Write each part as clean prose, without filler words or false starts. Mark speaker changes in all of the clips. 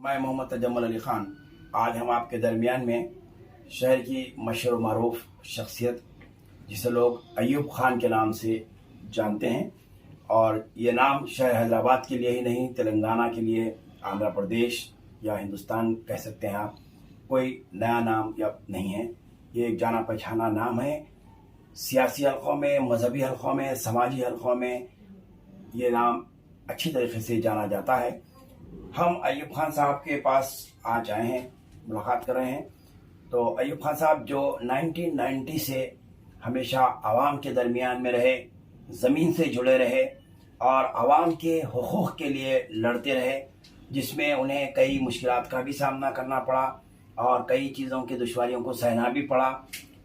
Speaker 1: मैं मोहम्मद तजम्मुल अली ख़ान। आज हम आपके दरमियान में शहर की मशहूर मरूफ शख्सियत जिसे लोग अयूब ख़ान के नाम से जानते हैं, और ये नाम शहर हैदराबाद के लिए ही नहीं, तेलंगाना के लिए, आंध्र प्रदेश या हिंदुस्तान कह सकते हैं आप, कोई नया नाम या नहीं है। ये एक जाना पहचाना नाम है। सियासी हलक़ों में, मजहबी हलक़ों में, समाजी हलक़ों में ये नाम अच्छी तरीके से जाना जाता है। हम अयूब ख़ान साहब के पास आज आए हैं, मुलाकात कर रहे हैं। तो अयूब ख़ान साहब जो 1990 से हमेशा आवाम के दरमियान में रहे, ज़मीन से जुड़े रहे और आवाम के हुकूक़ के लिए लड़ते रहे, जिसमें उन्हें कई मुश्किलात का भी सामना करना पड़ा और कई चीज़ों की दुश्वारियों को सहना भी पड़ा।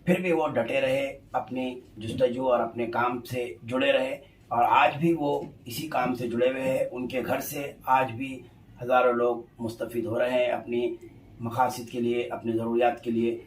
Speaker 1: फिर भी वो डटे रहे, अपनी जुस्तजू और अपने काम से जुड़े रहे, और आज भी वो इसी काम से जुड़े हुए हैं। उनके घर से आज भी हज़ारों लोग मुस्तफ़ीद हो रहे हैं अपनी मकासद के लिए, अपनी ज़रूरियात के लिए,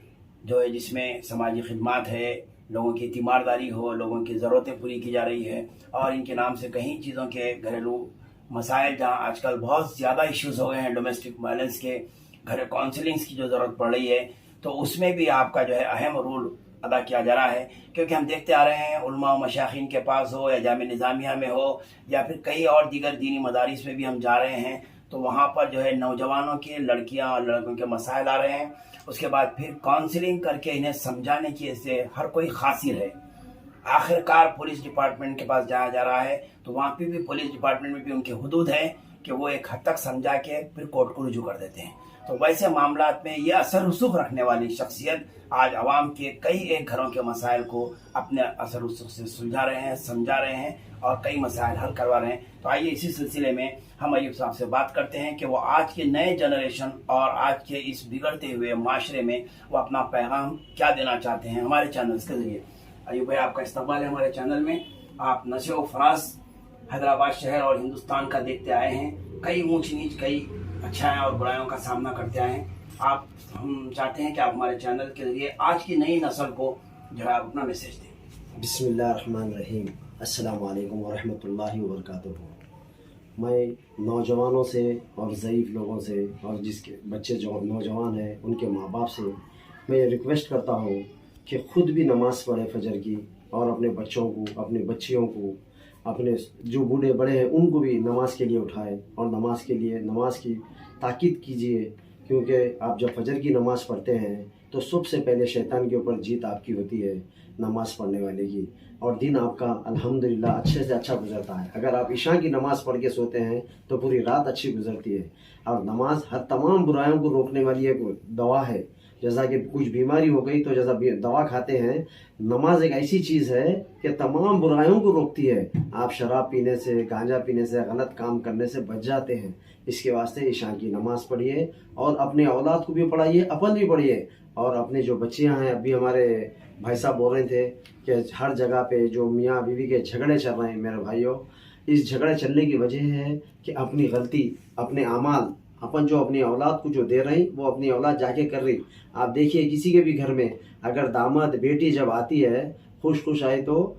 Speaker 1: जो है जिसमें समाजी खिदमत है, लोगों की तीमारदारी हो, लोगों की ज़रूरतें पूरी की जा रही है। और इनके नाम से कई चीज़ों के घरेलू मसाइल, जहाँ आजकल बहुत ज़्यादा इश्यूज़ हो गए हैं डोमेस्टिक वायलेंस के, घर काउंसलिंग्स की जो ज़रूरत पड़ रही है, तो उसमें भी आपका जो है अहम रोल अदा किया जा रहा है। क्योंकि हम देखते आ रहे हैं उलमा व मशाइखीन के पास हो या जामिया निज़ामिया में हो या फिर कई और दीगर दीनी मदारिस में भी हम जा रहे हैं, तो वहाँ पर जो है नौजवानों के, लड़कियाँ और लड़कों के मसाइल आ रहे हैं। उसके बाद फिर काउंसलिंग करके इन्हें समझाने की ऐसे हर कोई खासिर है। आखिरकार पुलिस डिपार्टमेंट के पास जाया जा रहा है, तो वहाँ पे भी पुलिस डिपार्टमेंट में भी उनकी हुदूद है कि वो एक हद तक समझा के फिर कोर्ट को रुजू कर देते हैं। तो वैसे मामलात में ये असर रसूख रखने वाली शख्सियत आज आवाम के कई एक घरों के मसाइल को अपने असर रसूख से सुलझा रहे हैं, समझा रहे हैं और कई मसाइल हल करवा रहे हैं। तो आइए इसी सिलसिले में हम अयूब साहब से बात करते हैं कि वो आज के नए जनरेशन और आज के इस बिगड़ते हुए माशरे में वो अपना पैगाम क्या देना चाहते हैं हमारे चैनल्स के ज़रिए। अयूब भाई, आपका इस्तकबाल है हमारे चैनल में। आप नशे व फराज हैदराबाद शहर और हिंदुस्तान का देखते आए हैं, कई ऊंच नीच, कई अच्छाइयाँ और बुराइयों का सामना करते आए हैं। हम चाहते हैं कि आप हमारे चैनल के ज़रिए आज की नई नस्ल को जो है अपना मैसेज दें।
Speaker 2: बिस्मिल्लाहिर्रहमानिर्रहीम, अस्सलाम वालेकुम वरहमतुल्लाहि वबरकातुहू। मैं नौजवानों से और ज़ईफ़ लोगों से और जिसके बच्चे जो नौजवान हैं उनके माँ बाप से मैं रिक्वेस्ट करता हूँ कि ख़ुद भी नमाज़ पढ़े फजर की, और अपने बच्चों को, अपने बच्चियों को, अपने जो बूढ़े बड़े हैं उनको भी नमाज के लिए उठाएं और नमाज की ताकीद कीजिए। क्योंकि आप जब फजर की नमाज़ पढ़ते हैं तो सबसे पहले शैतान के ऊपर जीत आपकी होती है, नमाज़ पढ़ने वाले की, और दिन आपका अल्हम्दुलिल्लाह अच्छे से अच्छा गुजरता है। अगर आप इशा की नमाज़ पढ़ के सोते हैं तो पूरी रात अच्छी गुजरती है। और नमाज हर तमाम बुराइयों को रोकने वाली एक दवा है। जैसा कि कुछ बीमारी हो गई तो जैसा दवा खाते हैं, नमाज एक ऐसी चीज़ है कि तमाम बुराइयों को रोकती है। आप शराब पीने से, गांजा पीने से, गलत काम करने से बच जाते हैं। इसके वास्ते इशा की नमाज़ पढ़िए और अपने औलाद को भी पढ़ाइए, अपन भी पढ़िए। और अपने जो बच्चियां हैं, अभी हमारे भाई साहब बोल रहे थे कि हर जगह पे जो मियाँ बीवी के झगड़े चल रहे हैं, मेरे भाइयों, इस झगड़े चलने की वजह है कि अपनी गलती, अपने अमाल, अपन जो अपनी औलाद को जो दे रहे हैं वो अपनी औलाद जाके कर रही। आप देखिए किसी के भी घर में अगर दामाद बेटी जब आती है खुश आए तो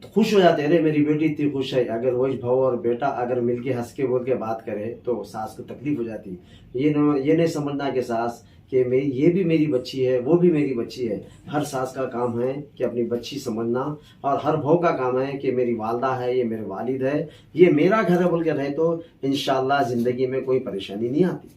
Speaker 2: खुश हो जाते हैं, अरे मेरी बेटी इतनी खुश है। अगर वही बहू और बेटा अगर मिलके हंस के बोल के बात करे तो सास को तकलीफ हो जाती। ये नहीं समझना कि सास कि ये भी मेरी बच्ची है, वो भी मेरी बच्ची है। हर सास का काम है कि अपनी बच्ची समझना, और हर बहू का काम है कि मेरी वालदा है, ये मेरे वालिद है, ये मेरा घर है बोल के रहे तो इंशाअल्लाह ज़िंदगी में कोई परेशानी नहीं आती।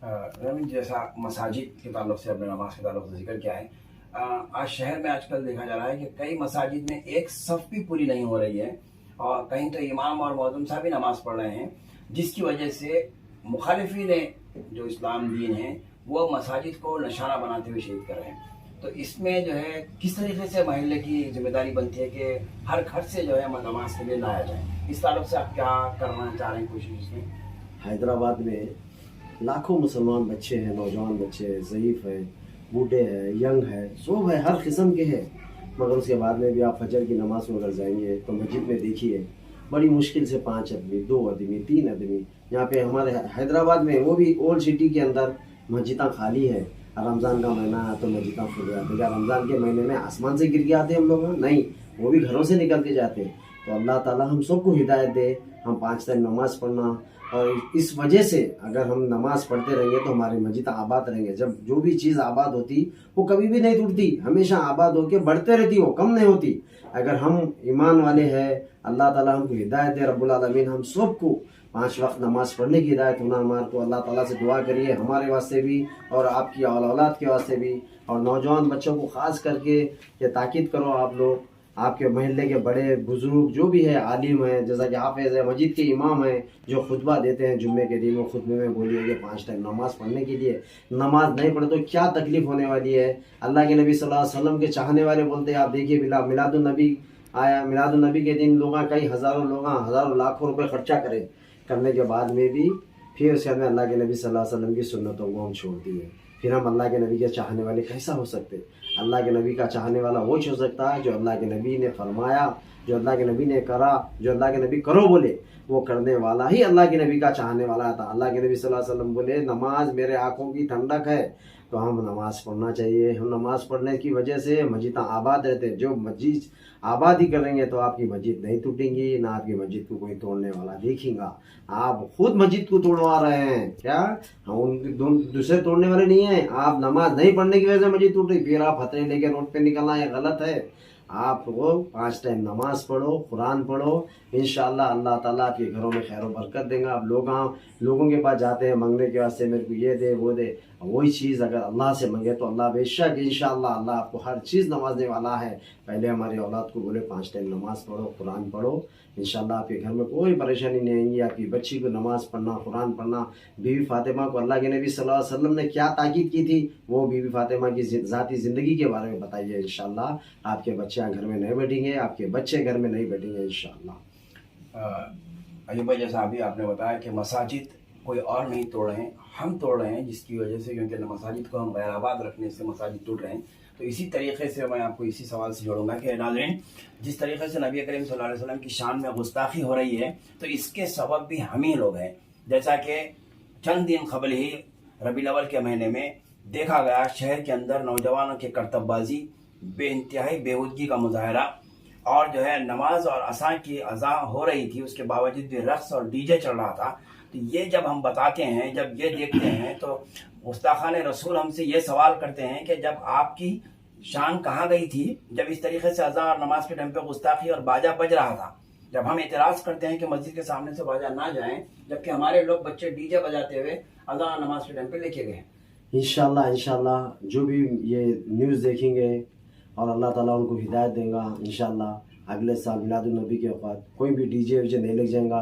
Speaker 1: रवीन, जैसा मसाजिद के ताल्लुक़ से, अपने नमाज के ताल्लुक़ से जिक्र किया है, आज शहर में आजकल देखा जा रहा है कि कई मसाजिद में एक सफ़ भी पूरी नहीं हो रही है, और कहीं तो इमाम और मौज़ूम साहब भी नमाज़ पढ़ रहे हैं, जिसकी वजह से मुखालिफिन जो इस्लाम दीन है वो मसाजिद को निशाना बनाते हुए शहीद कर रहे हैं। तो इसमें जो है किस तरीके से महल्ले की जिम्मेदारी बनती है कि हर घर से जो है नमाज के लिए लाया जाए, इस ताल्लुक़ से आप क्या करना चाह रहे हैं कोशिश इसमें?
Speaker 2: हैदराबाद में लाखों मुसलमान बच्चे हैं, नौजवान बच्चे, ज़ईफ़ हैं, बूढ़े हैं, यंग है, सब है, हर किस्म के हैं। मगर उसके बाद में भी आप फजर की नमाज़ में अगर जाएंगे तो मस्जिद में देखिए बड़ी मुश्किल से 5 आदमी, 2 आदमी, 3 आदमी। यहाँ पे हमारे हैदराबाद में, वो भी ओल्ड सिटी के अंदर, मस्जिदां खाली है। रमज़ान का महीना है तो मस्जिदां खुल जाती है। रमज़ान के महीने में आसमान से गिर के आते हैं हम लोग? नहीं, वो भी घरों से निकल के जाते हैं। तो अल्लाह ताला हम सबको हिदायत दे, हम 5 टाइम नमाज पढ़ना। और इस वजह से अगर हम नमाज पढ़ते रहेंगे तो हमारी मस्जिद आबाद रहेंगे। जब जो भी चीज़ आबाद होती वो कभी भी नहीं टूटती, हमेशा आबाद होकर बढ़ते रहती, वो कम नहीं होती। अगर हम ईमान वाले हैं, अल्लाह ताला हमको हिदायत दे, रब्बुल आलमीन हम सबको 5 वक्त नमाज पढ़ने की हिदायत होना हमारे को। अल्लाह ताला से दुआ करिए हमारे वास्ते भी और आपकी औलाद के वास्ते भी, और नौजवान बच्चों को ख़ास करके ये ताकीद करो आप लोग, आपके महल्ले के बड़े बुजुर्ग जो भी है, आलिम है, जैसा कि हाफिज़ है, मस्जिद के इमाम है, जो खुतबा देते हैं जुम्मे के दिन, वो खुतबे में बोलिए कि 5 टाइम नमाज पढ़ने के लिए। नमाज नहीं पढ़े तो क्या तकलीफ़ होने वाली है। अल्लाह के नबी सल्लल्लाहु अलैहि वसल्लम के चाहने वाले बोलते हैं, आप देखिए मिलादुन नबी आया, मिलादुन नबी के दिन लोग कई हज़ारों लाखों रुपए खर्चा करने के बाद में भी फिर उसके बाद में अल्लाह के नबी सल्लल्लाहु अलैहि वसल्लम की सुन्नतों को हम छोड़ दिए। फिर हम अल्लाह के नबी के चाहने वाले कैसा हो सकते? अल्लाह के नबी का चाहने वाला वो हो सकता है जो अल्लाह के नबी ने फरमाया, जो अल्लाह के नबी ने करा, जो अल्लाह के नबी करो बोले, वो करने वाला ही अल्लाह के नबी का चाहने वाला था। अल्लाह के नबी सल्लल्लाहु अलैहि वसल्लम बोले, नमाज मेरे आँखों की ठंडक है, तो हम नमाज पढ़ना चाहिए। हम नमाज पढ़ने की वजह से मस्जिद आबाद रहते हैं। जो मस्जिद आबाद ही करेंगे तो आपकी मस्जिद नहीं टूटेंगी, ना आपकी मस्जिद को कोई तोड़ने वाला देखेगा। आप खुद मस्जिद को तोड़वा रहे हैं क्या? हम उनके दूसरे तोड़ने वाले नहीं हैं। आप नमाज नहीं पढ़ने की वजह से मस्जिद टूट रही, फिर आप हथेली लेके रोड पे निकलना ये गलत है। आप वो 5 टाइम नमाज पढ़ो, कुरान पढ़ो, इंशाअल्लाह अल्लाह ताला आपके घरों में खैर बरकत देगा। आप लोगों के पास जाते हैं मांगने के वास्ते, मेरे को ये दे वो दे, वही चीज़ अगर अल्लाह से मांगे तो अल्लाह बेशक इंशाअल्लाह अल्लाह आपको हर चीज़ नवाजने वाला है। पहले हमारी औलाद को बोले 5 टाइम नमाज पढ़ो, कुरान पढ़ो, इंशाअल्लाह आपके घर में कोई परेशानी नहीं आएगी। आपकी बच्ची को नमाज पढ़ना, कुरान पढ़ना। बीवी फातिमा को अल्लाह के नबी सल्लल्लाहु अलैहि वसल्लम ने क्या ताकीद की थी, वो बीवी फातिमा की ज़ाती ज़िंदगी के बारे में बताइए। इंशाअल्लाह आपके बच्चे घर में नहीं बैठेंगे, आपके बच्चे घर में नहीं बैठेंगे इंशाअल्लाह।
Speaker 1: अयूब भाई, जैसा अभी आपने बताया कि मसाजिद कोई और नहीं तोड़ रहे हैं, हम तोड़ रहे हैं, जिसकी वजह से, क्योंकि मसाजिद को हम गैर आबाद रखने से मसाजिद टूट रहे हैं। तो इसी तरीके से मैं आपको इसी सवाल से जोड़ूंगा कि नाज़रीन, जिस तरीके से नबी करीम सल्लल्लाहु अलैहि वसल्लम की शान में गुस्ताखी हो रही है, तो इसके सबब भी हम ही लोग हैं। जैसा कि चंद दिन कबल ही रबीउल अव्वल के महीने में देखा गया, शहर के अंदर नौजवानों की करतबबाजी, बेइंतहाई बेहूदगी का मुजाहरा, और जो है नमाज और असा की अज़ा हो रही थी, उसके बावजूद भी रक़्स और डीजे चल रहा था। तो ये जब हम बताते हैं, जब ये देखते हैं, तो गुस्ताखान रसूल हमसे ये सवाल करते हैं कि जब आपकी शान कहाँ गई थी, जब इस तरीके से अज़ा और नमाज के टाइम पे गुस्ताखी और बाजा बज रहा था। जब हम एतराज़ करते हैं कि मस्जिद के सामने से बाजा ना जाएं, जबकि हमारे लोग बच्चे डीजे बजाते हुए अज़ा और नमाज के टाइम पे लेके गए।
Speaker 2: इंशाअल्लाह जो भी ये न्यूज़ देखेंगे और अल्लाह ताला उनको हिदायत देगा, इंशाअल्लाह अगले साल मिलादुन नबी के वक़्त कोई भी डीजे वीजे नहीं लग जाएगा।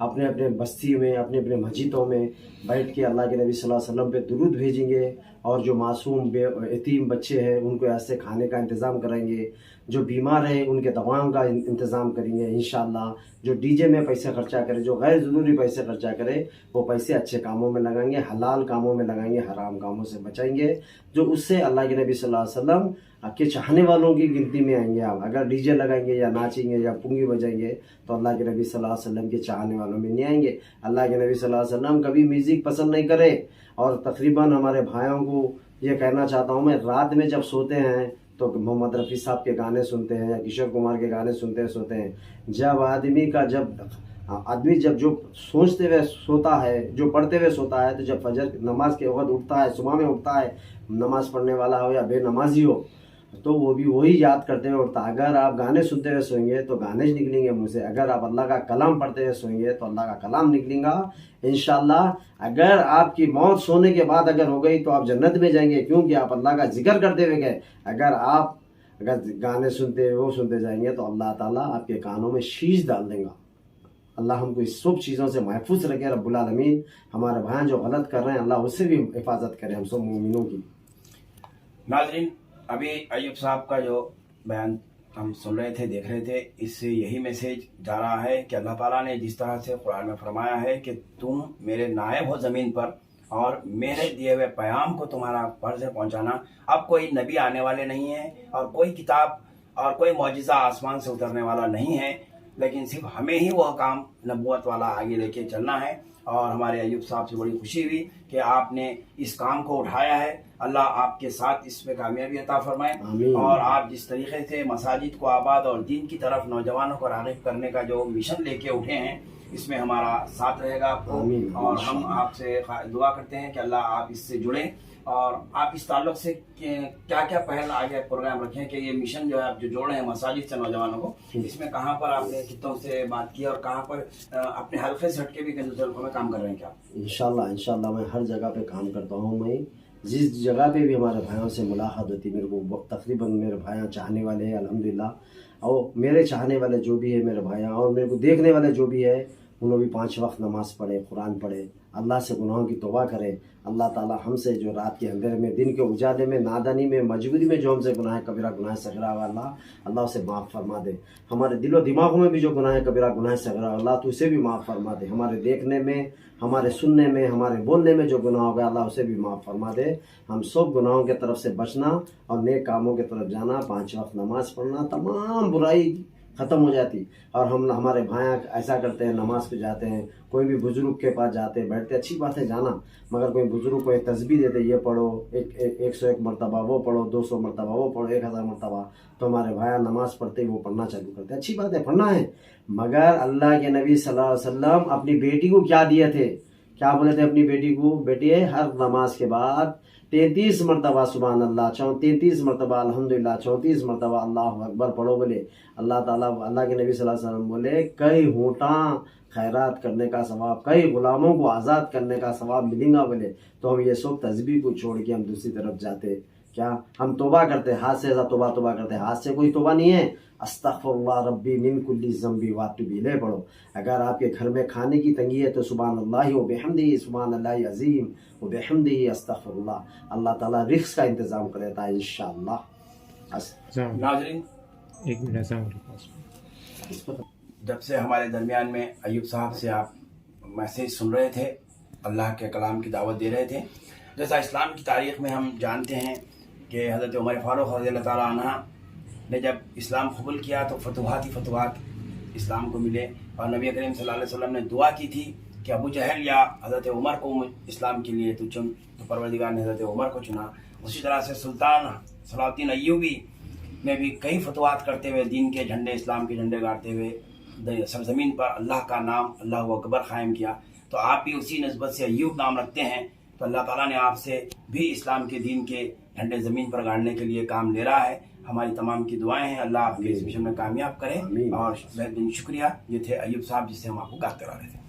Speaker 2: अपने अपने बस्ती में, अपने अपने मस्जिदों में बैठ के अल्लाह के नबी सल्लल्लाहु अलैहि वसल्लम पे दुरूद भेजेंगे, और जो मासूम यतीम बच्चे हैं उनको ऐसे खाने का इंतज़ाम कराएंगे, जो बीमार हैं उनके दवाओं का इंतज़ाम करेंगे इंशाअल्लाह। जो डीजे में पैसे खर्चा करे, जो गैर ज़रूरी पैसे खर्चा करे, वो पैसे अच्छे कामों में लगाएंगे, हलाल कामों में लगाएंगे, हराम कामों से बचाएंगे, जो उससे अल्लाह के नबी सल्लल्लाहु अलैहि वसल्लम आपके चाहने वालों की गिनती में आएंगे। आप अगर डीजे लगाएंगे या नाचेंगे या पुंगी बजाएंगे तो अल्लाह के नबी सल्लल्लाहु अलैहि वसल्लम के चाहने वालों में नहीं आएंगे। अल्लाह के नबी सल्लल्लाहु अलैहि वसल्लम कभी म्यूज़िक पसंद नहीं करे। और तकरीबन हमारे भाइयों को ये कहना चाहता हूँ मैं, रात में जब सोते हैं तो मोहम्मद रफ़ी साहब के गाने सुनते हैं या किशोर कुमार के गाने सुनते हैं सोते हैं। जब आदमी जो सोचते हुए सोता है, जो पढ़ते हुए सोता है, तो जब फजर नमाज के वक्त उठता है, सुबह में उठता है, नमाज पढ़ने वाला हो या बेनमाजी हो, तो वो भी वही याद करते हुए उठता है। अगर आप गाने सुनते हुए सोएंगे तो गाने निकलेंगे मुँह से, अगर आप अल्लाह का कलाम पढ़ते हुए सोएंगे तो अल्लाह का कलाम निकलेगा इंशाअल्लाह। अगर आपकी मौत सोने के बाद अगर हो गई तो आप जन्नत में जाएंगे, क्योंकि आप अल्लाह का जिक्र करते हुए गए। अगर गाने सुनते वो सुनते जाएंगे तो अल्लाह ताला आपके कानों में शीश डाल देगा। अल्लाह हमको इस सब चीज़ों से महफूज रखे रब्बुल आलमीन। हमारे भाई जो गलत कर रहे हैं अल्लाह उससे भी हिफाजत करे हम सब मोमिनों की।
Speaker 1: नाज़रीन, अभी अयूब साहब का जो बयान हम सुन रहे थे, देख रहे थे, इससे यही मैसेज जा रहा है कि अल्लाह ताला ने जिस तरह से कुरान में फरमाया है कि तुम मेरे नायब हो ज़मीन पर और मेरे दिए हुए पैगाम को तुम्हारा फर्ज है पहुँचाना। अब कोई नबी आने वाले नहीं है और कोई किताब और कोई मौजिज़ा आसमान से उतरने वाला नहीं है, लेकिन सिर्फ हमें ही वह काम नबूवत वाला आगे लेके चलना है। اور ہمارے ایوب صاحب سے بڑی خوشی ہوئی کہ آپ نے اس کام کو اٹھایا ہے. اللہ آپ کے ساتھ اس میں کامیابی عطا فرمائے.
Speaker 2: آمین.
Speaker 1: اور آپ جس طریقے سے مساجد کو آباد اور دین کی طرف نوجوانوں کو راغب کرنے کا جو مشن لے کے اٹھے ہیں اس میں ہمارا ساتھ رہے گا آپ کو.
Speaker 2: آمین.
Speaker 1: اور ہم آپ سے دعا کرتے ہیں کہ اللہ آپ اس سے جڑیں اور آپ اس تعلق سے کیا کیا پہل آگے پروگرام رکھیں کہ یہ مشن جو ہے آپ جو جوڑے ہیں مساجد سے نوجوانوں کو, اس میں کہاں پر آپ نے کتوں سے بات کی اور کہاں پر اپنے حلقے سے ہٹ کے بھی کہیں دوسرے حلقوں میں کام کر رہے ہیں کیا؟
Speaker 2: انشاءاللہ میں ہر جگہ پہ کام کرتا ہوں. میں جس جگہ پہ بھی ہمارے بھائیوں سے ملاقات ہوتی میرے کو تقریباً میرے بھائیاں چاہنے والے ہیں الحمدللہ, اور میرے چاہنے والے جو بھی ہے میرے بھائیاں اور میرے کو دیکھنے والے جو بھی ہے انہوں بھی 5 وقت نماز پڑھے, قرآن پڑھے, اللہ سے گناہوں کی توبہ کرے. اللہ تعالیٰ ہم سے جو رات کے اندھیرے میں دن کے اجالے میں نادانی میں مجبوری میں جو ہم سے گناہ کبیرہ گناہ صغیرہ اللہ اسے معاف فرما دے. ہمارے دل و دماغوں میں بھی جو گناہ کبیرہ گناہ صغیرہ اللہ تو اسے بھی معاف فرما دے. ہمارے دیکھنے میں, ہمارے سننے میں, ہمارے بولنے میں جو گناہ ہوگا اللہ اسے بھی معاف فرما دے. ہم سب گناہوں کے طرف سے بچنا اور نیک کاموں کے طرف جانا, 5 وقت نماز پڑھنا, تمام برائی ختم ہو جاتی. اور ہمارے بھائیاں ایسا کرتے ہیں, نماز پہ جاتے ہیں, کوئی بھی بزرگ کے پاس جاتے بیٹھتے, اچھی بات ہے جانا, مگر کوئی بزرگ کو ایک تسبیح دیتے یہ پڑھو 101 مرتبہ, وہ پڑھو 200 مرتبہ, وہ پڑھو 1000 مرتبہ, تو ہمارے بھائیاں نماز پڑھتے ہی وہ پڑھنا چالو کرتے. اچھی بات ہے, پڑھنا ہے, مگر اللہ کے نبی صلی اللہ علیہ وسلم اپنی بیٹی کو کیا دیے تھے, کیا بولے تھے اپنی بیٹی کو, بیٹی ہر نماز کے بعد 33 مرتبہ سبحان اللہ, 33 مرتبہ الحمدللہ, 34 مرتبہ اللہ اکبر پڑھو. بولے اللہ تعالیٰ, اللہ کے نبی صلی اللہ علیہ وسلم بولے کئی ہونٹاں خیرات کرنے کا ثواب, کئی غلاموں کو آزاد کرنے کا ثواب ملیں گا. بولے تو ہم یہ سب تسبیح کو چھوڑ کے ہم دوسری طرف جاتے, کیا ہم توبہ کرتے, ہاتھ سے توبہ کرتے, ہاتھ سے کوئی توبہ نہیں ہے. استغفر اللہ ربی من کل ذنب واتوب الیہ پڑھو. اگر آپ کے گھر میں کھانے کی تنگی ہے تو سبحان اللہ و بحمدہ, سبحان اللہ عظیم و بحمدہ استغفر اللہ. اللہ تعالیٰ رزق کا انتظام کر دیتا ہے انشاءاللہ.
Speaker 1: ناظرین,
Speaker 3: ایک منٹ,
Speaker 1: جب سے ہمارے درمیان میں ایوب صاحب سے آپ میسیج سن رہے تھے, اللہ کے کلام کی دعوت دے رہے تھے, جیسا اسلام کی تاریخ میں ہم جانتے ہیں کہ حضرت عمر فاروق رضی اللہ تعالیٰ عنہ نے جب اسلام قبول کیا تو فتوحات ہی فتوحات اسلام کو ملے, اور نبی کریم صلی اللہ علیہ وسلم نے دعا کی تھی کہ ابو جہل یا حضرت عمر کو اسلام کے لیے تو چن, تو پروردگار نے حضرت عمر کو چنا. اسی طرح سے سلطان صلاح الدین ایوبی نے بھی کئی فتوحات کرتے ہوئے دین کے جھنڈے, اسلام کے جھنڈے گاڑتے ہوئے سرزمین پر اللہ کا نام اللہ اکبر قائم کیا. تو آپ بھی اسی نسبت سے ایوب نام رکھتے ہیں, تو اللہ تعالیٰ نے آپ سے بھی اسلام کے دین کے جھنڈے زمین پر گاڑنے کے لیے کام لے رہا ہے. ہماری تمام کی دعائیں ہیں, اللہ آپ کے اس مشن میں کامیاب کرے. اور بہت شکریہ. یہ تھے ایوب صاحب جس سے ہم آپ کو بات کرا رہے تھے.